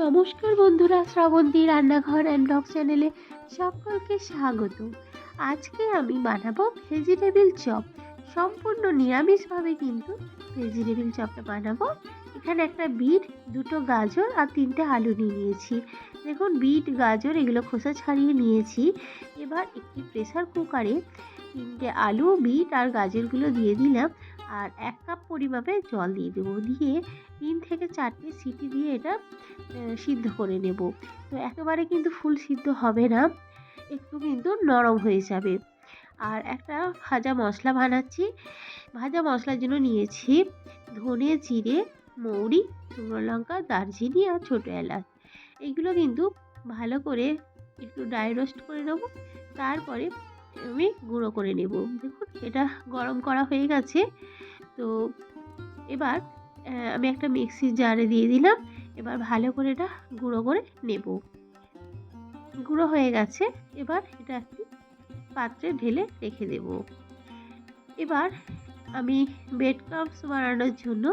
নমস্কার বন্ধুরা, শ্রাবন্তী রান্নাঘর অ্যান্ড ব্লগ চ্যানেলে সকলকে স্বাগত। আজকে আমি বানাবো ভেজিটেবিল চপ। সম্পূর্ণ নিরামিষভাবে কিন্তু ভেজিটেবিল চপটা বানাবো। এখানে একটা বিট, দুটো গাজর আর তিনটে আলু নিয়ে নিয়েছি। দেখুন, বিট গাজর এগুলো খোসা ছাড়িয়ে নিয়েছি। এবার একটি প্রেসার কুকারে তিনটে আলু, বিট আর গাজরগুলো দিয়ে দিলাম, আর 1 কাপ পরিমাপে জল দিয়ে দেবো। দিয়ে 3 থেকে 4টে সিটি দিয়ে এটা সিদ্ধ করে নেব। তো একেবারে কিন্তু ফুল সিদ্ধ হবে না, একটু কিন্তু নরম হয়ে যাবে। আর একটা ভাজা মশলা বানাচ্ছি। ভাজা মশলার জন্য নিয়েছি ধনে, জিরে, মৌরি, শুকনো লঙ্কা, দারচিনি আর ছোটো এলাচ। এইগুলো কিন্তু ভালো করে একটু ড্রাই রোস্ট করে নেবো, তারপরে আমি গুঁড়ো করে নেব। দেখুন, এটা গরম করা হয়ে গেছে। তো এবার আমি একটা মিক্সির জারে দিয়ে দিলাম। এবার ভালো করে এটা গুঁড়ো করে নেব। গুঁড়ো হয়ে গেছে। এবার এটা একটি পাত্রে ঢেলে রেখে দেব। এবার আমি ব্রেড ক্রাম্বস বানানোর জন্য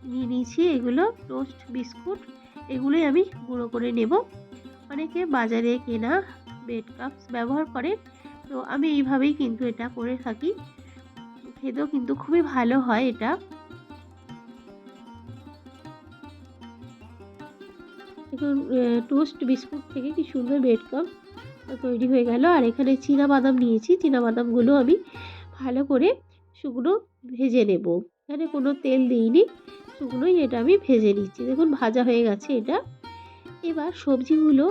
নিয়ে নিয়েছি এগুলো টোস্ট বিস্কুট। এগুলোই আমি গুঁড়ো করে নেব। অনেকে বাজারে কেনা ব্রেড ক্রাম্বস ব্যবহার করে, তো আমি এইভাবেই কিন্তু এটা করে থাকি। খেতেও কিন্তু খুবই ভালো হয় এটা। এখন টোস্ট বিস্কুট থেকে কি সুন্দর ব্রেড ক্রাম্ব তৈরি হয়ে গেল। আর এখানে চীনাবাদাম নিয়েছি। চীনাবাদামগুলো আমি ভালো করে শুকনো ভেজে নেব। এখানে কোনো তেল দিইনি, শুকনোই এটা আমি ভেজে নিচ্ছি। দেখুন, ভাজা হয়ে গেছে এটা। এবার সবজিগুলো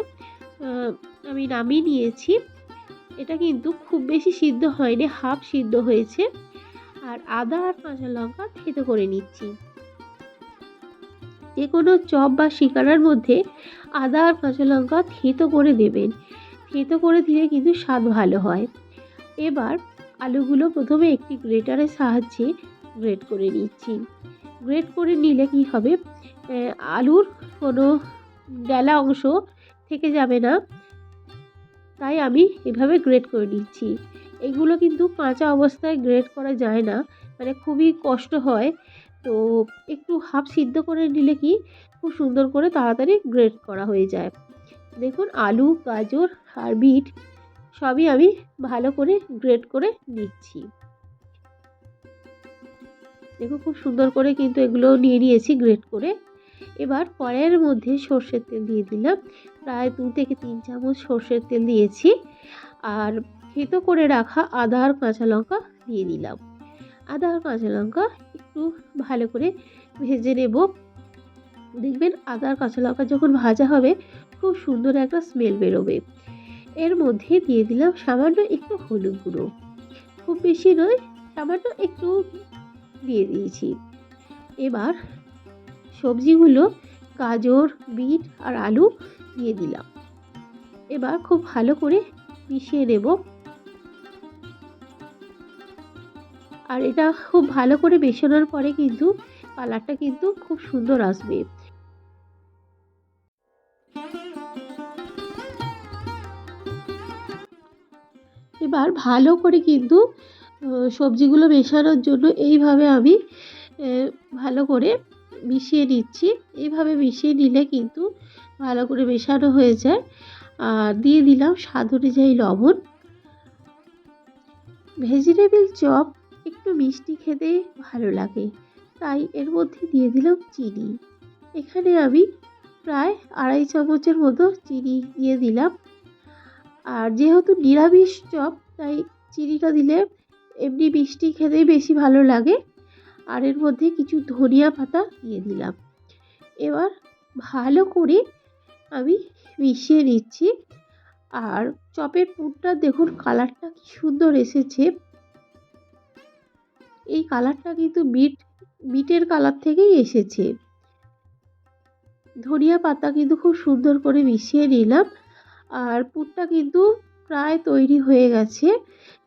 আমি নামিয়ে নিয়েছি। এটা কিন্তু খুব বেশি সিদ্ধ হয়নি, হাফ সিদ্ধ হয়েছে। আর আদা আর কাঁচা লঙ্কা থেতো করে নিচ্ছি। যে কোনো চপ বা শিকারার মধ্যে আদা আর কাঁচা লঙ্কা থেতো করে দেবেন। থেতো করে দিলে কিন্তু স্বাদ ভালো হয়। এবার আলুগুলো প্রথমে একটি গ্রেটারের সাহায্যে গ্রেট করে নিচ্ছি। গ্রেট করে নিলে কি হবে, আলুর কোনো ডেলা অংশ থেকে যাবে না, তাই আমি এভাবে গ্রেট করে নিচ্ছি। এগুলো কিন্তু কাঁচা অবস্থায় গ্রেট করা যায় না, মানে খুবই কষ্ট হয়। তো একটু হাফ সিদ্ধ করে নিলে কি খুব সুন্দর করে তাড়াতাড়ি গ্রেট করা হয়ে যায়। দেখুন, আলু, গাজর আর বিট সবই আমি ভালো করে গ্রেট করে নিচ্ছি। দেখুন, খুব সুন্দর করে কিন্তু এগুলো নিয়ে নিয়েছি গ্রেট করে। এবার কড়াইয়ের মধ্যে সর্ষের তেল দিয়ে দিলাম। প্রায় 2 থেকে 3 চামচ সর্ষের তেল দিয়েছি। আর থেতো করে রাখা আদা আর কাঁচা লঙ্কা দিয়ে দিলাম। আদা আর কাঁচা লঙ্কা একটু ভালো করে ভেজে নেব। দেখবেন, আদা আর কাঁচা লঙ্কা যখন ভাজা হবে খুব সুন্দর একটা স্মেল বেরোবে। এর মধ্যে দিয়ে দিলাম সামান্য একটু হলুদ গুঁড়ো, খুব বেশি নয়, সামান্য একটু দিয়ে দিয়েছি। এবার সবজিগুলো গাজর, বিট আর আলু দিয়ে দিলাম। এবার খুব ভালো করে মিশিয়ে নেব। আর এটা খুব ভালো করে মেশানোর পরে কিন্তু কালারটা কিন্তু খুব সুন্দর আসবে। এবার ভালো করে কিন্তু সবজিগুলো মেশানোর জন্য এইভাবে আমি ভালো করে মিশিয়ে নিচ্ছি। এইভাবে মিশিয়ে নিলে কিন্তু ভালো করে মেশানো হয়ে যায়। আর দিয়ে দিলাম স্বাদ অনুযায়ী লবণ। ভেজিটেবিল চপ একটু মিষ্টি খেতে ভালো লাগে, তাই এর মধ্যে দিয়ে দিলাম চিনি। এখানে আমি প্রায় 2.5 চামচের মতো চিনি দিয়ে দিলাম। আর যেহেতু নিরামিষ চপ, তাই চিনিটা দিলে এমনি মিষ্টি খেতেই বেশি ভালো লাগে। আর এর মধ্যে কিছু ধনিয়া পাতা দিয়ে দিলাম। এবার ভালো করে আমি মিশিয়ে নিচ্ছি। আর চপের পুরটা দেখুন, কালারটা কি সুন্দর এসেছে। এই কালারটা কিন্তু বিটের কালার থেকেই এসেছে। ধনিয়া পাতা কিন্তু খুব সুন্দর করে মিশিয়ে নিলাম। আর পুরটা কিন্তু প্রায় তৈরি হয়ে গেছে,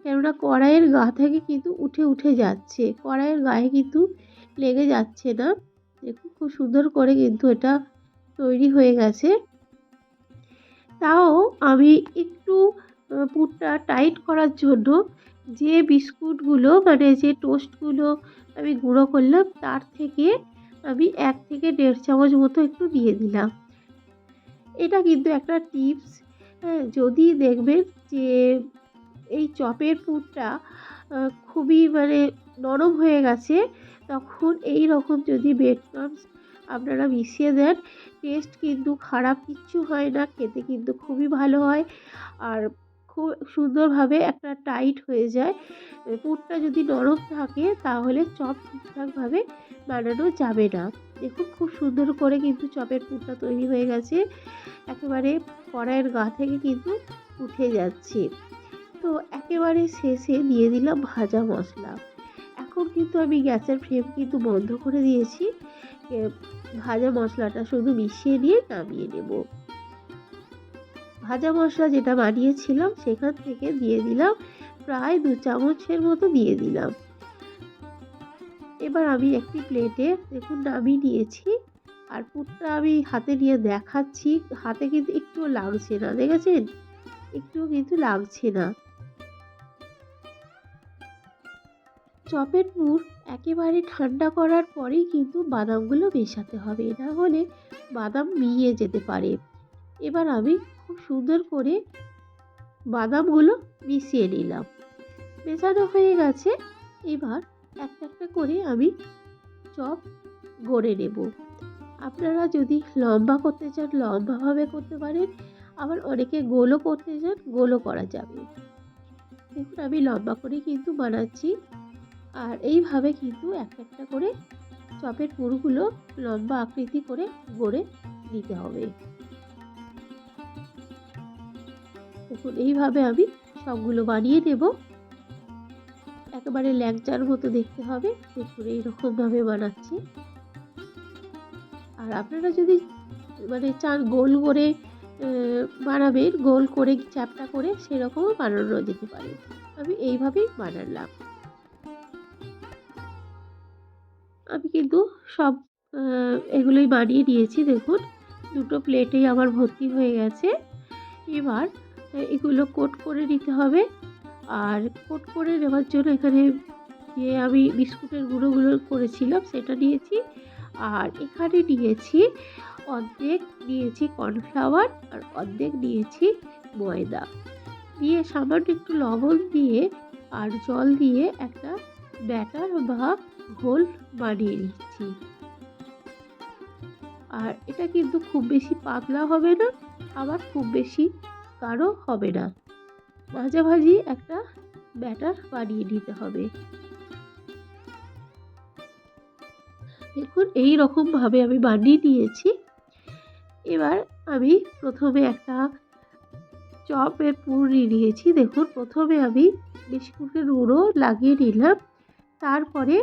কেননা কড়াইয়ের গা থেকে কিন্তু উঠে উঠে যাচ্ছে, কড়াইয়ের গায়ে কিন্তু লেগে যাচ্ছে না। দেখুন, খুব সুন্দর করে কিন্তু এটা তৈরি হয়ে গেছে। তাও আমি একটু পুরটা টাইট করার জন্য যে বিস্কুটগুলো, মানে যে টোস্টগুলো আমি গুঁড়ো করলাম, তার থেকে আমি 1 থেকে 1.5 চামচ মতো একটু দিয়ে দিলাম। এটা কিন্তু একটা টিপস। হ্যাঁ, যদি দেখবেন যে এই চপের পুরটা খুবই মানে নরম হয়ে গেছে, তখন এই রকম যদি ব্রেড ক্রাম্বস আপনারা মিশিয়ে দেন, টেস্ট কিন্তু খারাপ কিচ্ছু হয় না, খেতে কিন্তু খুবই ভালো হয়। আর খুব সুন্দরভাবে একটা টাইট হয়ে যায়। পুরটা যদি নরম থাকে তাহলে চপ ঠিকঠাকভাবে বানানো যাবে না। দেখুন খুব সুন্দর করে কিন্তু চপের পুরটা তৈরি হয়ে গেছে। একেবারে কড়াইয়ের গা থেকে কিন্তু উঠে যাচ্ছে। তো একেবারে শেষে দিয়ে দিলাম ভাজা মশলা। এখন কিন্তু আমি গ্যাসের ফ্লেম কিন্তু বন্ধ করে দিয়েছি। এ ভাজা মশলাটা শুধু মিশিয়ে নিয়ে নামিয়ে নেব। ভাজা মশলা যেটা বানিয়েছিলাম সেখান থেকে দিয়ে দিলাম প্রায় 2 চামচের মতো দিয়ে দিলাম। এবার আমি একটি প্লেটে দেখুন নামিয়ে নিয়েছি। আর পুরটা আমি হাতে নিয়ে দেখাচ্ছি। হাতে কিন্তু একটুও লাগছে না, দেখেছেন? একটুও কিন্তু লাগছে না। চপের পুর একেবারে ঠান্ডা করার পরেই কিন্তু বাদামগুলো মেশাতে হবে, না হলে বাদাম মিলিয়ে যেতে পারে। এবার আমি খুব সুন্দর করে বাদামগুলো মিশিয়ে নিলাম। মেশানো হয়ে গেছে। এবার একটা একটা করে আমি চপ গড়ে নেব। আপনারা যদি লম্বা করতে চান লম্বাভাবে করতে পারেন, আবার অনেকে গোলও করতে চান গোলও করা যাবে। দেখুন আমি লম্বা করে কিন্তু বানাচ্ছি। আর এইভাবে কিন্তু একটা একটা করে চপের পুরগুলো লম্বা আকৃতি করে গড়ে নিতে হবে। দেখুন এইভাবে আমি সবগুলো বানিয়ে নেব। একেবারে ল্যাংচার মতো দেখতে হবে। দেখুন এইরকমভাবে বানাচ্ছি। আর আপনারা যদি মানে চান গোল করে বানাবেন, গোল করে চ্যাপ্টা করে, সেরকমও বানানো যেতে পারে। আমি এইভাবেই বানালাম। আমি কিন্তু সব এগুলোই বানিয়ে নিয়েছি। দেখুন দুটো প্লেটেই আমার ভর্তি হয়ে গেছে। এবার এগুলো কোট করে নিতে হবে। আর কোট করে নেওয়ার জন্য এখানে যে আমি বিস্কুটের গুঁড়োগুলো করেছিলাম সেটা নিয়েছি। আর এখানে অর্ধেক নিয়েছি কর্নফ্লাওয়ার আর অর্ধেক নিয়েছি ময়দা। দিয়ে সামান্য একটু লবণ দিয়ে আর জল দিয়ে একটা ব্যাটার বা ঘোল বানিয়ে নিচ্ছি। আর এটা কিন্তু খুব বেশি পাতলা হবে না, আবার খুব বেশি গাঢ় হবে না। মাঝামাঝি একটা ব্যাটার বানিয়ে নিতে হবে। দেখুন এই রকমভাবে আমি বানিয়ে নিয়েছি। এবার আমি প্রথমে একটা চপের পুর নিয়েছি। দেখুন প্রথমে আমি বিস্কুটের গুঁড়ো লাগিয়ে নিলাম। তারপরে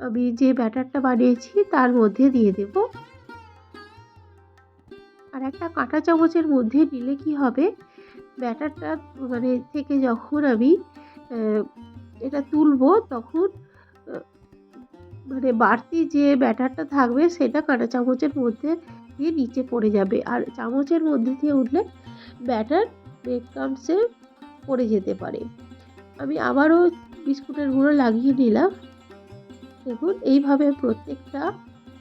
আমি যে ব্যাটারটা বানিয়েছি তার মধ্যে দিয়ে দেব। আর একটা কাঁটা চামচের মধ্যে নিলে কি হবে, ব্যাটারটা মানে থেকে যখন আমি এটা তুলবো তখন মানে বাড়তি যে ব্যাটারটা থাকবে সেটা কাঁটা চামচের মধ্যে দিয়ে নিচে পড়ে যাবে। আর চামচের মধ্যে দিয়ে উঠলে ব্যাটার ব্রেড ক্রাম্বসে পড়ে যেতে পারে। আমি আবারও বিস্কুটের গুঁড়ো লাগিয়ে নিলাম। দেখুন এইভাবে প্রত্যেকটা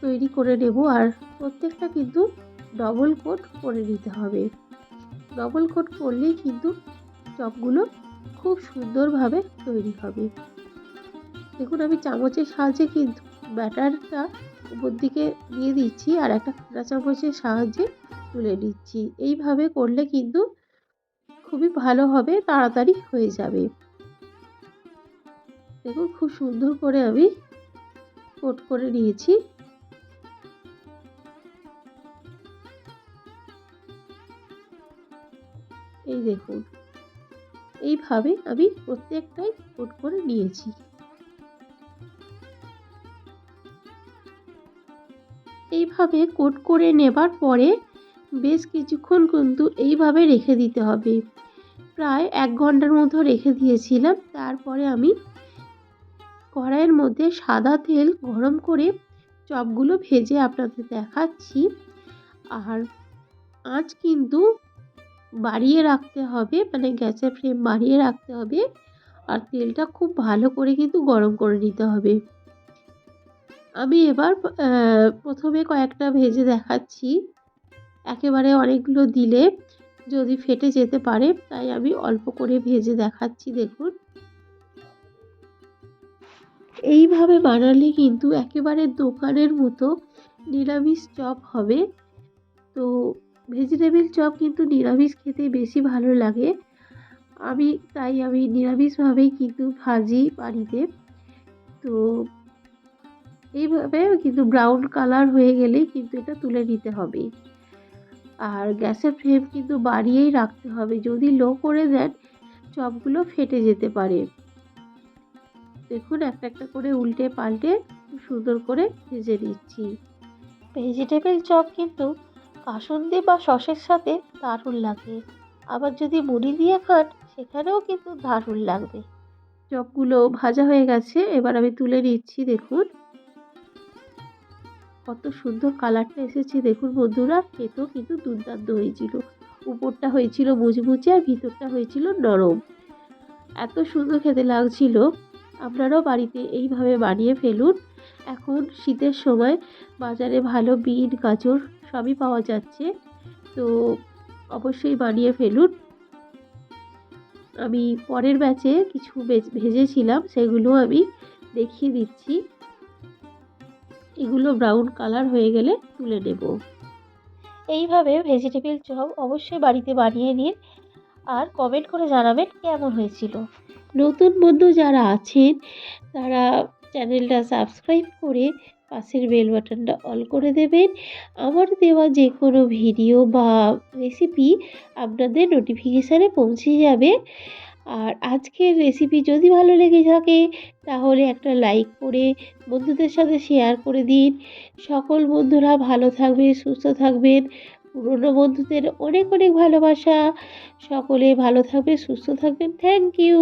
তৈরি করে নেব। আর প্রত্যেকটা কিন্তু ডবল কোট করে নিতে হবে। ডবল কোট করলেই কিন্তু চপগুলো খুব সুন্দরভাবে তৈরি হবে। দেখুন আমি চামচের সাহায্যে কিন্তু ব্যাটারটা উপর দিকে দিয়ে দিচ্ছি আর একটা কাঁটা চামচের সাহায্যে তুলে নিচ্ছি। এইভাবে করলে কিন্তু খুবই ভালো হবে, তাড়াতাড়ি হয়ে যাবে। দেখুন খুব সুন্দর করে আমি কোট করে নিয়েছি। এই দেখুন এইভাবে আমি প্রত্যেকটাই কোট করে নিয়েছি। এইভাবে কোট করে নেবার পরে বেশ কিছুক্ষণ কিন্তু এইভাবে রেখে দিতে হবে। প্রায় 1 ঘন্টার মতো রেখে দিয়েছিলাম। তারপরে আমি কড়াইয়ের মধ্যে সাদা তেল গরম করে চপগুলো ভেজে আপনাদের দেখাচ্ছি। আর আঁচ কিন্তু বাড়িয়ে রাখতে হবে, মানে গ্যাসের ফ্লেম বাড়িয়ে রাখতে হবে। আর তেলটা খুব ভালো করে কিন্তু গরম করে নিতে হবে। আমি এবার প্রথমে কয়েকটা ভেজে দেখাচ্ছি। একেবারে অনেকগুলো দিলে যদি ফেটে যেতে পারে, তাই আমি অল্প করে ভেজে দেখাচ্ছি। দেখুন, এইভাবে বানালে কিন্তু একেবারে দোকানের মতো নিরামিষ চপ হবে। তো ভেজিটেবিল চপ কিন্তু নিরামিষ খেতে বেশি ভালো লাগে। তাই আমি নিরামিষভাবেই কিন্তু ভাজি বাড়িতে। তো এইভাবে কিন্তু ব্রাউন কালার হয়ে গেলেই কিন্তু এটা তুলে নিতে হবে। আর গ্যাসের ফ্লেম কিন্তু বাড়িয়েই রাখতে হবে, যদি লো করে দেন চপগুলো ফেটে যেতে পারে। দেখুন, একটা একটা করে উল্টে পাল্টে সুন্দর করে ভেজে নিচ্ছি। ভেজিটেবিল চপ কিন্তু কাসুন্দি বা সসের সাথে দারুণ লাগে, আবার যদি মুড়ি দিয়ে খান সেখানেও কিন্তু দারুণ লাগবে। চপগুলো ভাজা হয়ে গেছে, এবার আমি তুলে নিচ্ছি। দেখুন কত সুন্দর কালারটা এসেছে। দেখুন বন্ধুরা, খেতেও কিন্তু দুর্দান্ত হয়েছিল। উপরটা হয়েছিল মুচমুচে আর ভিতরটা হয়েছিল নরম, এত সুন্দর খেতে লাগছিল। আপনারাও বাড়িতে এইভাবে বানিয়ে ফেলুন। এখন শীতের সময় বাজারে ভালো বিট গাজর সবই পাওয়া যাচ্ছে, তো অবশ্যই বানিয়ে ফেলুন। আমি পরের ব্যাচে কিছু ভেজেছিলাম, সেগুলো আমি দেখিয়ে দিচ্ছি। এগুলো ব্রাউন কালার হয়ে গেলে তুলে নেব। এইভাবে ভেজিটেবিল চপ অবশ্যই বাড়িতে বানিয়ে নিন, আর কমেন্ট করে জানাবেন কেমন হয়েছিল। নতুন বন্ধু যারা আছেন তারা চ্যানেলটা সাবস্ক্রাইব করে পাশের বেল বাটনটা অল করে দেবেন। আমার দেওয়া যে কোনো ভিডিও বা রেসিপি আপনাদের নোটিফিকেশানে পৌঁছে যাবে। আর আজকের রেসিপি যদি ভালো লেগে থাকে তাহলে একটা লাইক করে বন্ধুদের সাথে শেয়ার করে দিন। সকল বন্ধুরা ভালো থাকবেন, সুস্থ থাকবেন। পুরনো বন্ধুদের অনেক অনেক ভালোবাসা। সকলে ভালো থাকবেন, সুস্থ থাকবেন। Thank you.